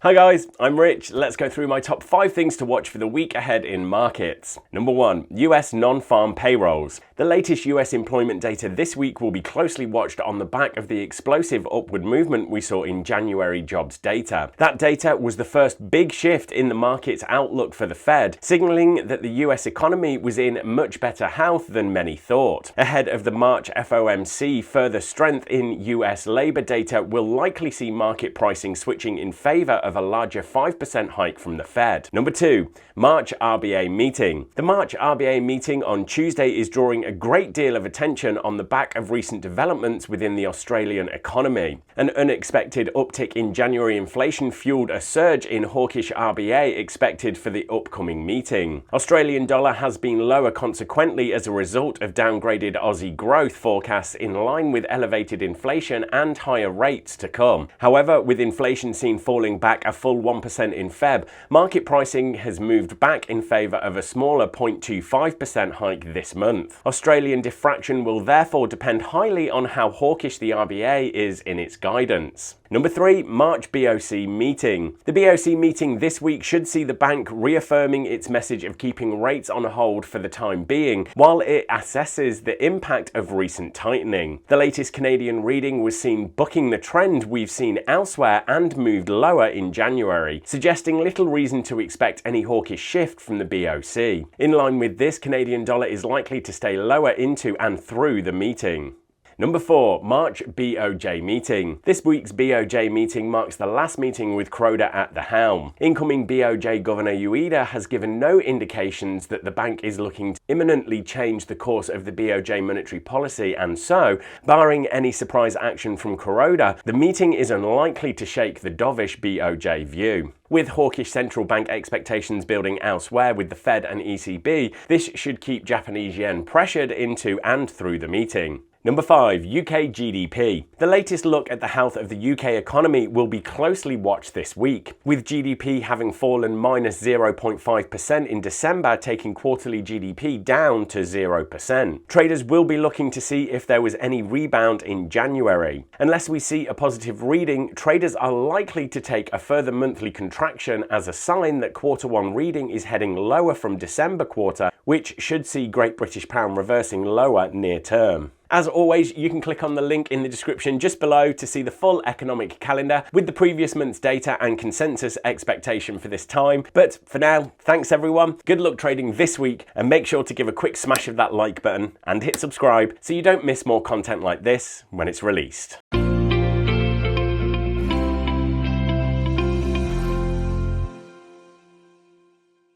Hi guys, I'm Rich. Let's go through my top 5 things to watch for the week ahead in markets. Number 1, US non-farm payrolls. The latest US employment data this week will be closely watched on the back of the explosive upward movement we saw in January jobs data. That data was the first big shift in the market's outlook for the Fed, signaling that the US economy was in much better health than many thought. Ahead of the March FOMC, further strength in US labor data will likely see market pricing switching in favor of a larger 5% hike from the Fed. Number 2, March RBA meeting. The March RBA meeting on Tuesday is drawing a great deal of attention on the back of recent developments within the Australian economy. An unexpected uptick in January inflation fueled a surge in hawkish RBA expected for the upcoming meeting. Australian dollar has been lower consequently as a result of downgraded Aussie growth forecasts in line with elevated inflation and higher rates to come. However, with inflation seen falling back a full 1% in Feb, market pricing has moved back in favour of a smaller 0.25% hike this month. Australian diffraction will therefore depend highly on how hawkish the RBA is in its guidance. Number 3, March BOC meeting. The BOC meeting this week should see the bank reaffirming its message of keeping rates on hold for the time being, while it assesses the impact of recent tightening. The latest Canadian reading was seen bucking the trend we've seen elsewhere and moved lower in January, suggesting little reason to expect any hawkish shift from the BOC. In line with this, Canadian dollar is likely to stay lower into and through the meeting. Number 4, March BOJ meeting. This week's BOJ meeting marks the last meeting with Croda at the helm. Incoming BOJ Governor Ueda has given no indications that the bank is looking to imminently change the course of the BOJ monetary policy, and so, barring any surprise action from Croda, the meeting is unlikely to shake the dovish BOJ view. With hawkish central bank expectations building elsewhere with the Fed and ECB, this should keep Japanese yen pressured into and through the meeting. Number 5, UK GDP. The latest look at the health of the UK economy will be closely watched this week, with GDP having fallen minus 0.5% in December, taking quarterly GDP down to 0%. Traders will be looking to see if there was any rebound in January. Unless we see a positive reading, traders are likely to take a further monthly contraction as a sign that Q1 reading is heading lower from December quarter, which should see Great British Pound reversing lower near term. As always, you can click on the link in the description just below to see the full economic calendar with the previous month's data and consensus expectation for this time. But for now, thanks everyone, good luck trading this week, and make sure to give a quick smash of that like button and hit subscribe so you don't miss more content like this when it's released.